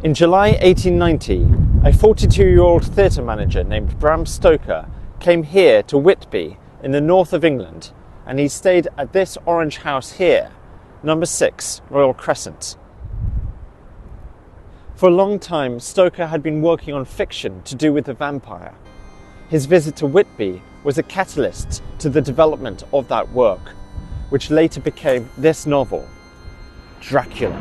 In July 1890, a 42-year-old theatre manager named Bram Stoker came here to Whitby in the north of England, and he stayed at this orange house here, number 6, Royal Crescent. For a long time, Stoker had been working on fiction to do with the vampire. His visit to Whitby was a catalyst to the development of that work, which later became this novel, Dracula.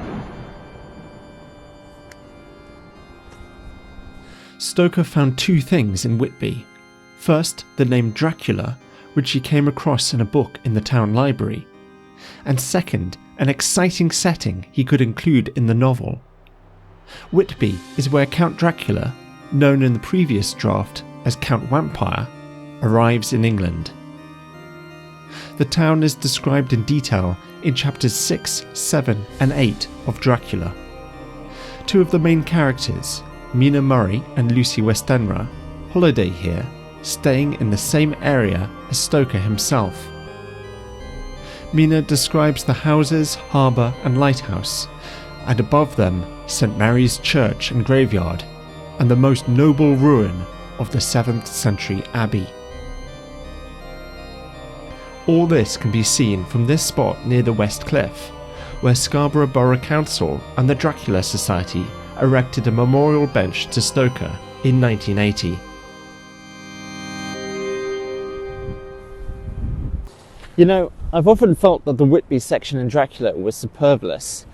Stoker found two things in Whitby. First, the name Dracula, which he came across in a book in the town library. And second, an exciting setting he could include in the novel. Whitby is where Count Dracula, known in the previous draft as Count Vampire, arrives in England. The town is described in detail in chapters 6, 7 and 8 of Dracula. Two of the main characters, Mina Murray and Lucy Westenra, holiday here, staying in the same area as Stoker himself. Mina describes the houses, harbour and lighthouse, and above them St Mary's Church and graveyard, and the most noble ruin of the 7th century abbey. All this can be seen from this spot near the West Cliff, where Scarborough Borough Council and the Dracula Society erected a memorial bench to Stoker in 1980. You know, I've often felt that the Whitby section in Dracula was superfluous.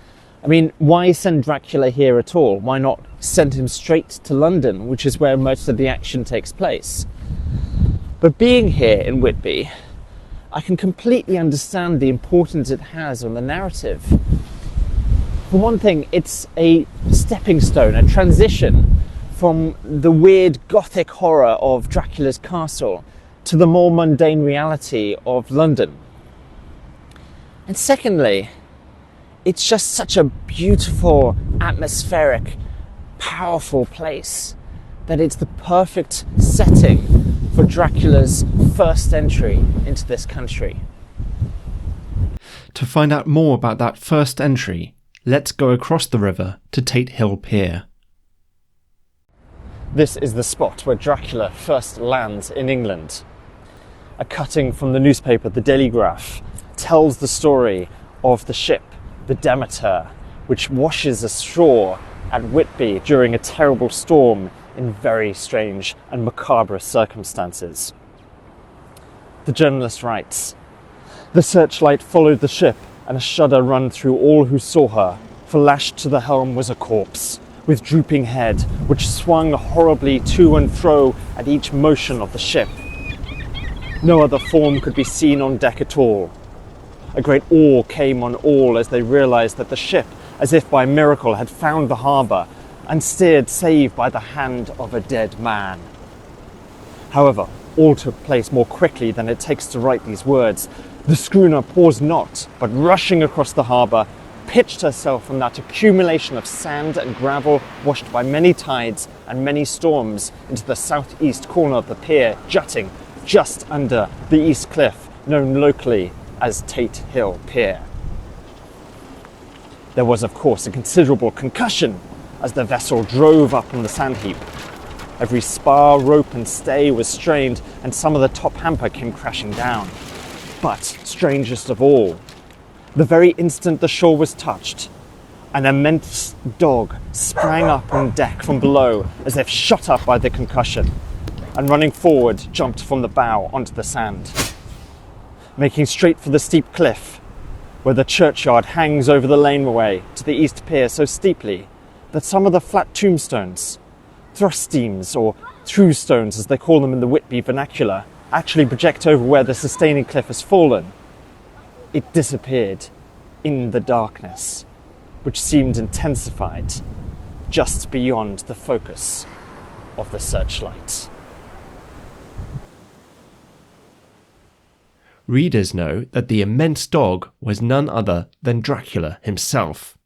I mean, why send Dracula here at all? Why not send him straight to London, which is where most of the action takes place? But being here in Whitby, I can completely understand the importance it has on the narrative. For one thing, it's a stepping stone, a transition from the weird Gothic horror of Dracula's castle to the more mundane reality of London. And secondly, it's just such a beautiful, atmospheric, powerful place that it's the perfect setting for Dracula's first entry into this country. To find out more about that first entry, let's go across the river to Tate Hill Pier. This is the spot where Dracula first lands in England. A cutting from the newspaper The Daily Graph tells the story of the ship, the Demeter, which washes ashore at Whitby during a terrible storm in very strange and macabre circumstances. The journalist writes, "The searchlight followed the ship, and a shudder ran through all who saw her, for lashed to the helm was a corpse, with drooping head, which swung horribly to and fro at each motion of the ship. No other form could be seen on deck at all. A great awe came on all as they realised that the ship, as if by miracle, had found the harbour, and steered save by the hand of a dead man." However, all took place more quickly than it takes to write these words. The schooner paused not, but rushing across the harbour, pitched herself from that accumulation of sand and gravel washed by many tides and many storms into the southeast corner of the pier, jutting just under the east cliff, known locally as Tate Hill Pier. There was, of course, a considerable concussion as the vessel drove up on the sand heap. Every spar, rope and stay was strained, and some of the top hamper came crashing down. But, strangest of all, the very instant the shore was touched, an immense dog sprang up on deck from below as if shot up by the concussion, and running forward jumped from the bow onto the sand. Making straight for the steep cliff, where the churchyard hangs over the laneway to the east pier so steeply that some of the flat tombstones, thrust beams or through stones as they call them in the Whitby vernacular, actually project over where the sustaining cliff has fallen. It disappeared in the darkness, which seemed intensified just beyond the focus of the searchlight. Readers know that the immense dog was none other than Dracula himself.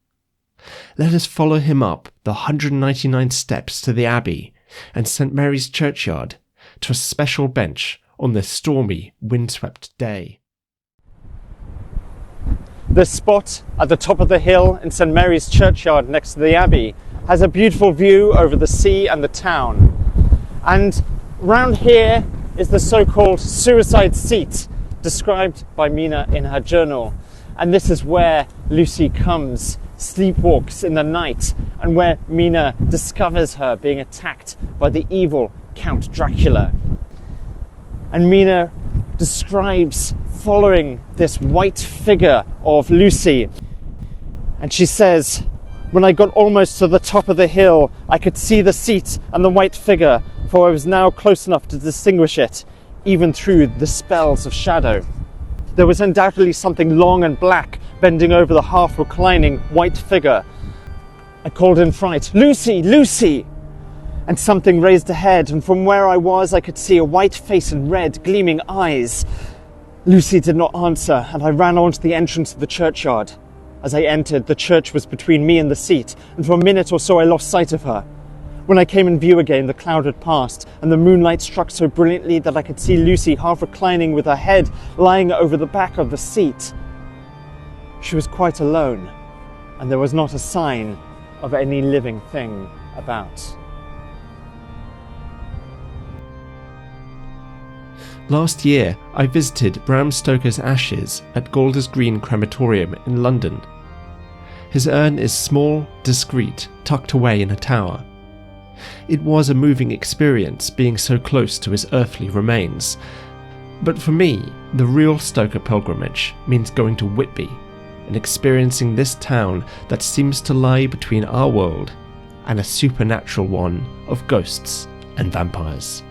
Let us follow him up the 199 steps to the Abbey and St Mary's Churchyard to a special bench on this stormy, windswept day. The spot at the top of the hill in St Mary's Churchyard next to the Abbey has a beautiful view over the sea and the town. And round here is the so-called suicide seat, described by Mina in her journal. And this is where Lucy comes, sleepwalks in the night, and where Mina discovers her being attacked by the evil Count Dracula. And Mina describes following this white figure of Lucy. And she says, "When I got almost to the top of the hill, I could see the seat and the white figure, for I was now close enough to distinguish it, even through the spells of shadow. There was undoubtedly something long and black bending over the half-reclining white figure. I called in fright, 'Lucy, Lucy!' And something raised a head, and from where I was I could see a white face and red, gleaming eyes. Lucy did not answer, and I ran on to the entrance of the churchyard. As I entered, the church was between me and the seat, and for a minute or so I lost sight of her. When I came in view again, the cloud had passed, and the moonlight struck so brilliantly that I could see Lucy half reclining with her head lying over the back of the seat. She was quite alone, and there was not a sign of any living thing about." Last year, I visited Bram Stoker's ashes at Golders Green Crematorium in London. His urn is small, discreet, tucked away in a tower. It was a moving experience being so close to his earthly remains. But for me, the real Stoker pilgrimage means going to Whitby and experiencing this town that seems to lie between our world and a supernatural one of ghosts and vampires.